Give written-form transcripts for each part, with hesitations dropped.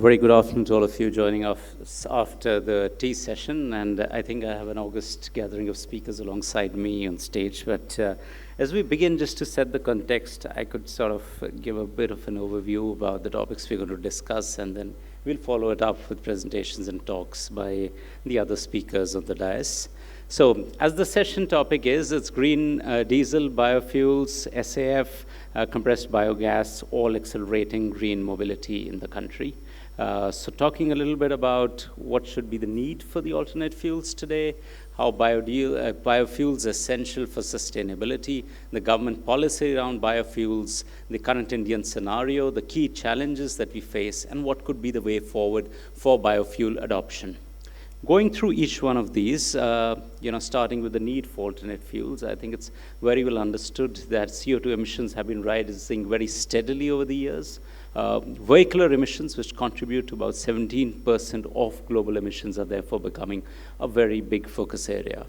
very good afternoon to all of you joining us after the tea session. And I think I have an august gathering of speakers alongside me on stage. But as we begin, just to set the context, I could sort of give a bit of an overview about the topics we're going to discuss, and then we'll follow it up with presentations and talks by the other speakers on the dais. So as the session topic is, it's green diesel, biofuels, SAF, compressed biogas, all accelerating green mobility in the country. So talking a little bit about what should be the need for the alternate fuels today, how biofuels are essential for sustainability, the government policy around biofuels, the current Indian scenario, the key challenges that we face, and what could be the way forward for biofuel adoption. Going through each one of these, starting with the need for alternate fuels, I think it's very well understood that CO2 emissions have been rising very steadily over the years. Vehicular emissions, which contribute to about 17% of global emissions, are therefore becoming a very big focus area.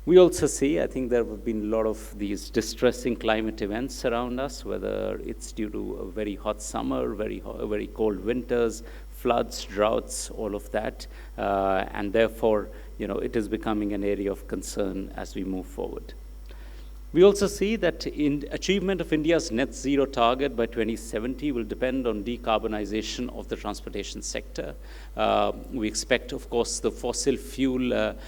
We also see, I think there have been a lot of these distressing climate events around us, whether it's due to a very hot summer, very cold winters, floods, droughts, all of that. And therefore, it is becoming an area of concern as we move forward. We also see that in achievement of India's net zero target by 2070 will depend on decarbonization of the transportation sector. We expect, of course, the fossil fuel-based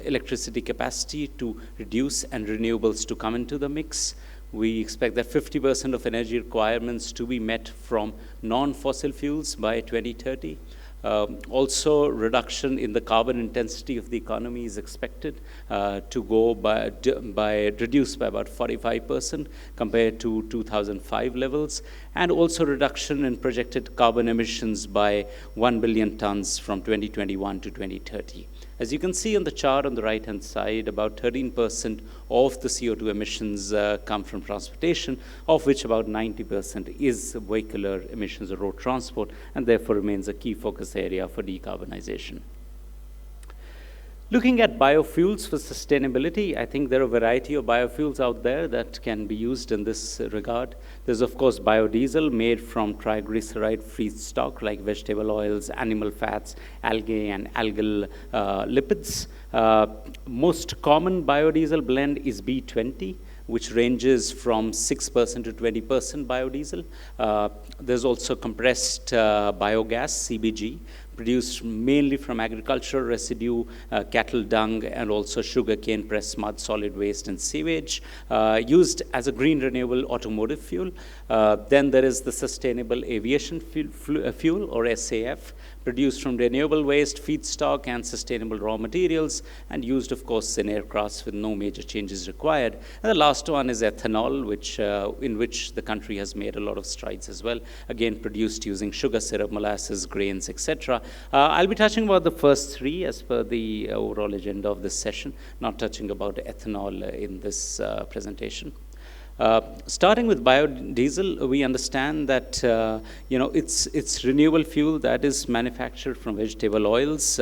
electricity capacity to reduce and renewables to come into the mix. We expect that 50% of energy requirements to be met from non-fossil fuels by 2030. Also, reduction in the carbon intensity of the economy is expected to go reduced by about 45% compared to 2005 levels, and also reduction in projected carbon emissions by 1 billion tons from 2021 to 2030. As you can see on the chart on the right-hand side, about 13% of the CO2 emissions come from transportation, of which about 90% is vehicular emissions or road transport, and therefore remains a key focus area for decarbonization. Looking at biofuels for sustainability, I think there are a variety of biofuels out there that can be used in this regard. There's, of course, biodiesel made from triglyceride feedstock like vegetable oils, animal fats, algae, and algal lipids. Most common biodiesel blend is B20, which ranges from 6% to 20% biodiesel. There's also compressed biogas, CBG, produced mainly from agricultural residue, cattle dung, and also sugarcane pressed mud, solid waste, and sewage, used as a green renewable automotive fuel. Then there is the sustainable aviation fuel, or SAF, produced from renewable waste, feedstock, and sustainable raw materials, and used, of course, in aircrafts with no major changes required. And the last one is ethanol, in which the country has made a lot of strides as well, again produced using sugar syrup, molasses, grains, etc. I'll be touching about the first three as per the overall agenda of this session, not touching about ethanol in this presentation. Starting with biodiesel, we understand that it's renewable fuel that is manufactured from vegetable oils.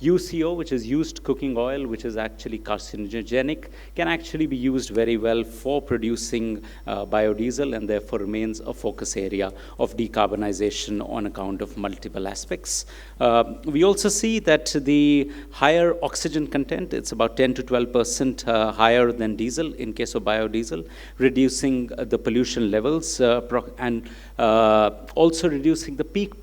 UCO, which is used cooking oil, which is actually carcinogenic, can actually be used very well for producing biodiesel, and therefore remains a focus area of decarbonization on account of multiple aspects. We also see that the higher oxygen content, it's about 10 to 12% higher than diesel in case of biodiesel, reducing the pollution levels and also reducing the peak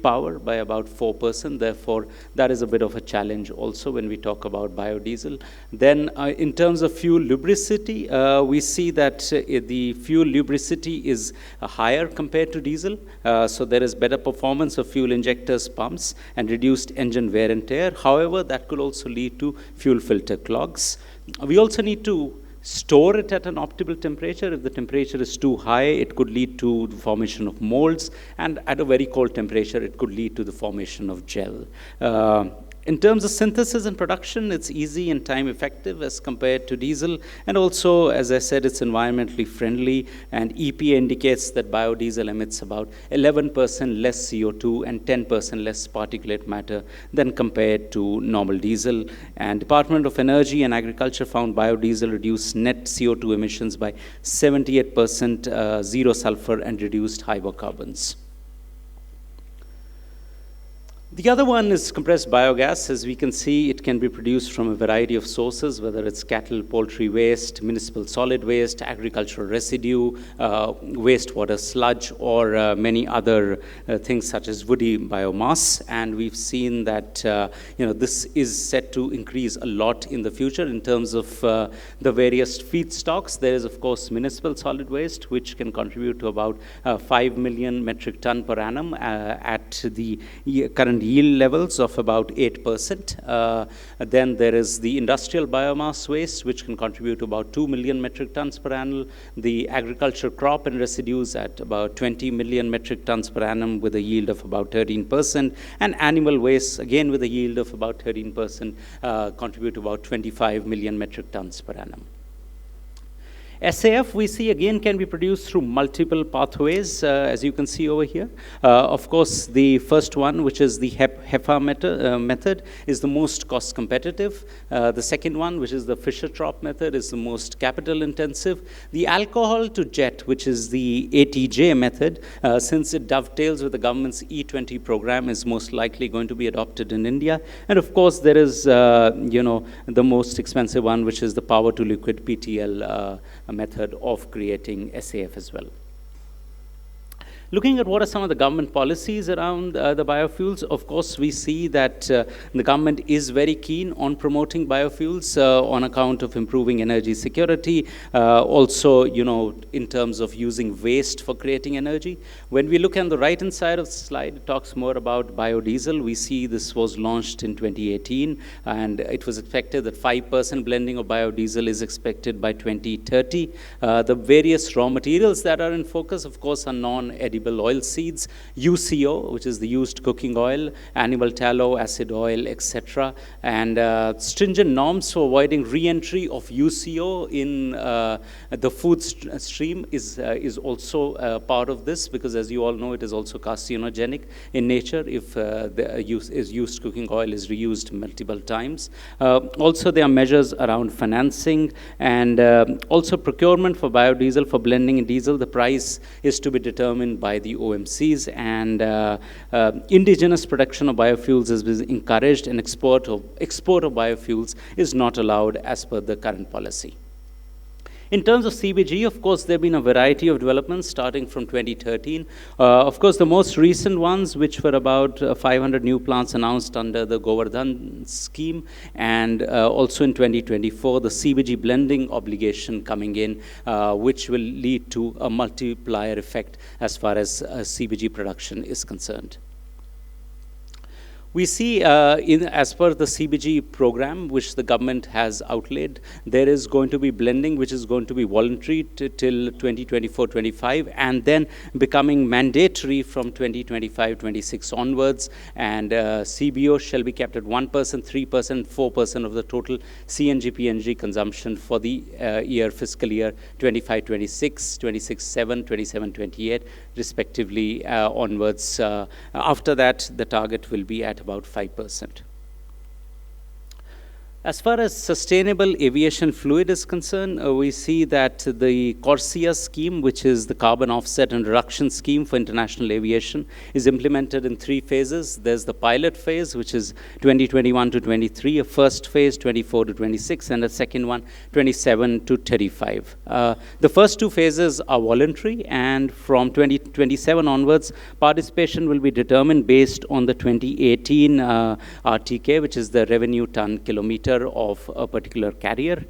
power by about 4%. Therefore, that is a bit of a challenge also when we talk about biodiesel. Then in terms of fuel lubricity, we see that the fuel lubricity is higher compared to diesel. So there is better performance of fuel injectors, pumps, and reduced engine wear and tear. However, that could also lead to fuel filter clogs. We also need to store it at an optimal temperature. If the temperature is too high, it could lead to the formation of molds, and at a very cold temperature, it could lead to the formation of gel. In terms of synthesis and production, it's easy and time effective as compared to diesel. And also, as I said, it's environmentally friendly, and EPA indicates that biodiesel emits about 11% less CO2 and 10% less particulate matter than compared to normal diesel. And Department of Energy and Agriculture found biodiesel reduced net CO2 emissions by 78%, zero sulfur, and reduced hydrocarbons. The other one is compressed biogas. As we can see, it can be produced from a variety of sources, whether it's cattle, poultry waste, municipal solid waste, agricultural residue, wastewater sludge, or many other things such as woody biomass. And we've seen that this is set to increase a lot in the future in terms of the various feedstocks. There is, of course, municipal solid waste, which can contribute to about 5 million metric ton per annum at the current yield levels of about 8%. Then there is the industrial biomass waste, which can contribute to about 2 million metric tons per annum. The agriculture crop and residues at about 20 million metric tons per annum with a yield of about 13%. And animal waste, again with a yield of about 13%, contribute to about 25 million metric tons per annum. SAF, we see, again, can be produced through multiple pathways, as you can see over here. Of course, the first one, which is the HEFA method, is the most cost competitive. The second one, which is the Fischer-Tropsch method, is the most capital intensive. The alcohol to jet, which is the ATJ method, since it dovetails with the government's E20 program, is most likely going to be adopted in India. And of course, there is, the most expensive one, which is the power to liquid PTL method of creating SAF as well. Looking at what are some of the government policies around the biofuels, of course, we see that the government is very keen on promoting biofuels on account of improving energy security, also, in terms of using waste for creating energy. When we look on the right-hand side of the slide, it talks more about biodiesel. We see this was launched in 2018, and it was expected that 5% blending of biodiesel is expected by 2030. The various raw materials that are in focus, of course, are non-edible oil seeds, UCO, which is the used cooking oil, animal tallow, acid oil, etc. And stringent norms for avoiding re-entry of UCO in the food stream is also part of this, because as you all know, it is also carcinogenic in nature if the used cooking oil is reused multiple times. Also, there are measures around financing and also procurement for biodiesel for blending in diesel. The price is to be determined by the OMCs, and indigenous production of biofuels is encouraged, and export of biofuels is not allowed as per the current policy. In terms of CBG, of course, there have been a variety of developments starting from 2013. Of course, the most recent ones, which were about 500 new plants announced under the Govardhan scheme, and also in 2024, the CBG blending obligation coming in, which will lead to a multiplier effect as far as CBG production is concerned. We see, as per the CBG program, which the government has outlaid, there is going to be blending, which is going to be voluntary till 2024-25, and then becoming mandatory from 2025-26 onwards. And CBO shall be kept at 1%, 3%, 4% of the total CNG, PNG consumption for the fiscal year 25-26, 26-7, 27-28, respectively onwards. After that, the target will be at about 5%. As far as sustainable aviation fluid is concerned, we see that the CORSIA scheme, which is the carbon offset and reduction scheme for international aviation, is implemented in 3 phases. There's the pilot phase, which is 2021-23, a first phase, 24-26, and a second one, 27-35. The first 2 phases are voluntary, and from 2027 onwards, participation will be determined based on the 2018 RTK, which is the revenue ton kilometer of a particular carrier.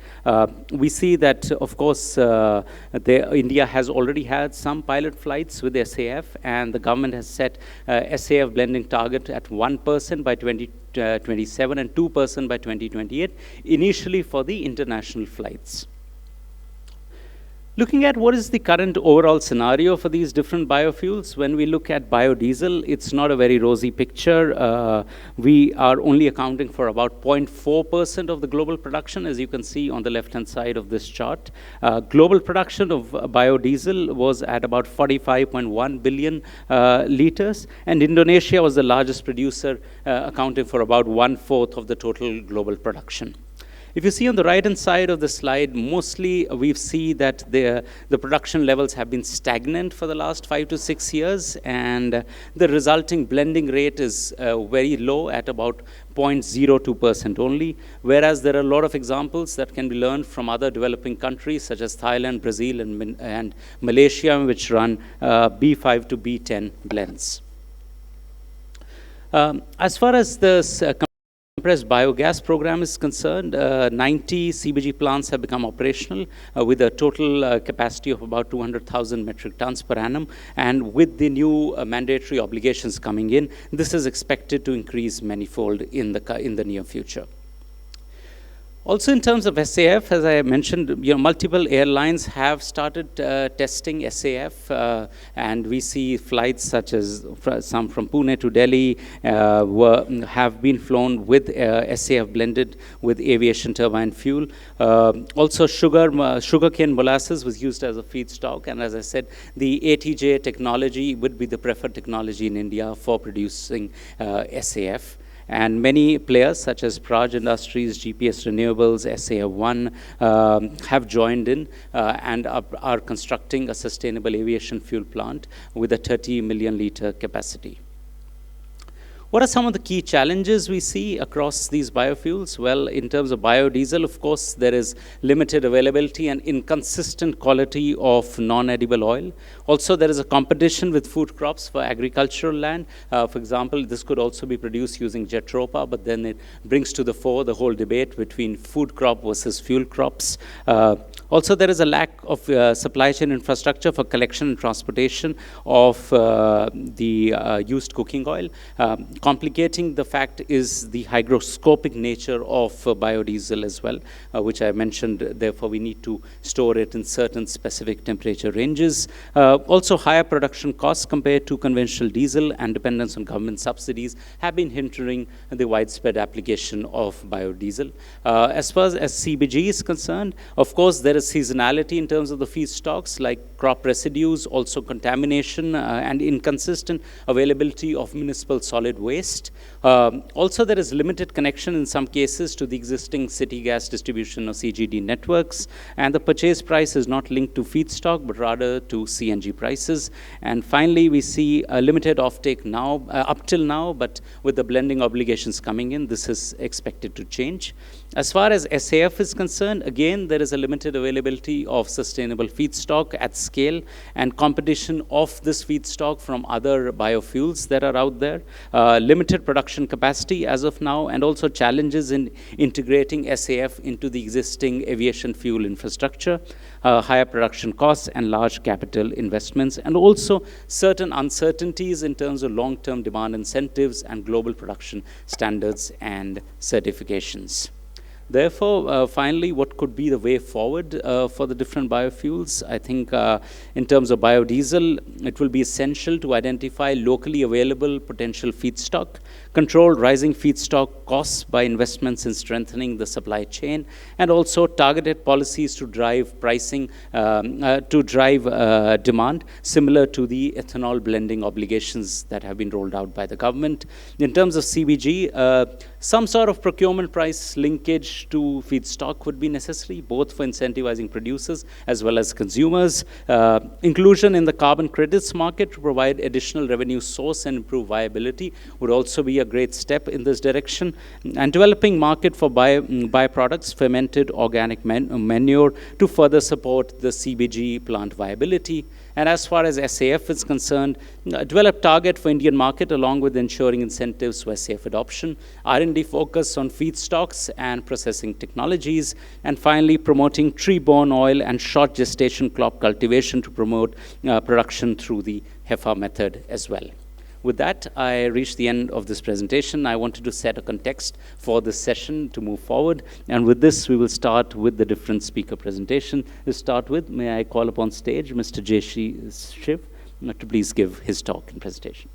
We see that, of course, India has already had some pilot flights with SAF, and the government has set SAF blending target at 1% by 2027 and 2% by 2028, initially for the international flights. Looking at what is the current overall scenario for these different biofuels, when we look at biodiesel, it's not a very rosy picture. We are only accounting for about 0.4% of the global production, as you can see on the left-hand side of this chart. Global production of biodiesel was at about 45.1 billion liters, and Indonesia was the largest producer, accounting for about 1/4 of the total global production. If you see on the right-hand side of the slide, mostly we see that the production levels have been stagnant for the last 5 to 6 years, and the resulting blending rate is very low at about 0.02% only, whereas there are a lot of examples that can be learned from other developing countries such as Thailand, Brazil, and Malaysia, which run B5 to B10 blends. As far as the compressed biogas program is concerned, 90 CBG plants have become operational with a total capacity of about 200,000 metric tons per annum. And with the new mandatory obligations coming in, this is expected to increase manifold in the near future. Also, in terms of SAF, as I mentioned, multiple airlines have started testing SAF, and we see flights such as some from Pune to Delhi have been flown with SAF blended with aviation turbine fuel. Also, sugarcane molasses was used as a feedstock, and as I said, the ATJ technology would be the preferred technology in India for producing SAF. And many players such as Praj Industries, GPS Renewables, SAF1 have joined in and are constructing a sustainable aviation fuel plant with a 30 million liter capacity. What are some of the key challenges we see across these biofuels? Well, in terms of biodiesel, of course, there is limited availability and inconsistent quality of non-edible oil. Also, there is a competition with food crops for agricultural land. For example, this could also be produced using Jatropha, but then it brings to the fore the whole debate between food crop versus fuel crops. Also, there is a lack of supply chain infrastructure for collection and transportation of the used cooking oil. Complicating the fact is the hygroscopic nature of biodiesel as well, which I mentioned. Therefore, we need to store it in certain specific temperature ranges. Also, higher production costs compared to conventional diesel and dependence on government subsidies have been hindering the widespread application of biodiesel. As far as CBG is concerned, of course, there is seasonality in terms of the feedstocks like crop residues, also contamination and inconsistent availability of municipal solid waste. Also, there is limited connection in some cases to the existing city gas distribution or CGD networks, and the purchase price is not linked to feedstock but rather to CNG prices. And finally, we see a limited offtake now, up till now, but with the blending obligations coming in, this is expected to change. As far as SAF is concerned, again, there is a limited availability of sustainable feedstock at scale and competition of this feedstock from other biofuels that are out there. Limited production capacity as of now, and also challenges in integrating SAF into the existing aviation fuel infrastructure, higher production costs and large capital investments, and also certain uncertainties in terms of long-term demand incentives and global production standards and certifications. Therefore, finally, what could be the way forward for the different biofuels? I think in terms of biodiesel, it will be essential to identify locally available potential feedstock, control rising feedstock costs by investments in strengthening the supply chain, and also targeted policies to drive pricing, to drive demand, similar to the ethanol blending obligations that have been rolled out by the government. In terms of CBG, some sort of procurement price linkage to feedstock would be necessary, both for incentivizing producers as well as consumers. Inclusion in the carbon credits market to provide additional revenue source and improve viability would also be a great step in this direction. And developing market for byproducts, fermented organic manure to further support the CBG plant viability. And as far as SAF is concerned, develop target for Indian market along with ensuring incentives for SAF adoption, R&D focus on feedstocks and processing technologies, and finally promoting tree-borne oil and short gestation crop cultivation to promote production through the HEFA method as well. With that, I reached the end of this presentation. I wanted to set a context for this session to move forward. And with this, we will start with the different speaker presentation. To start with, may I call upon stage Mr. J. Shiv to please give his talk and presentation.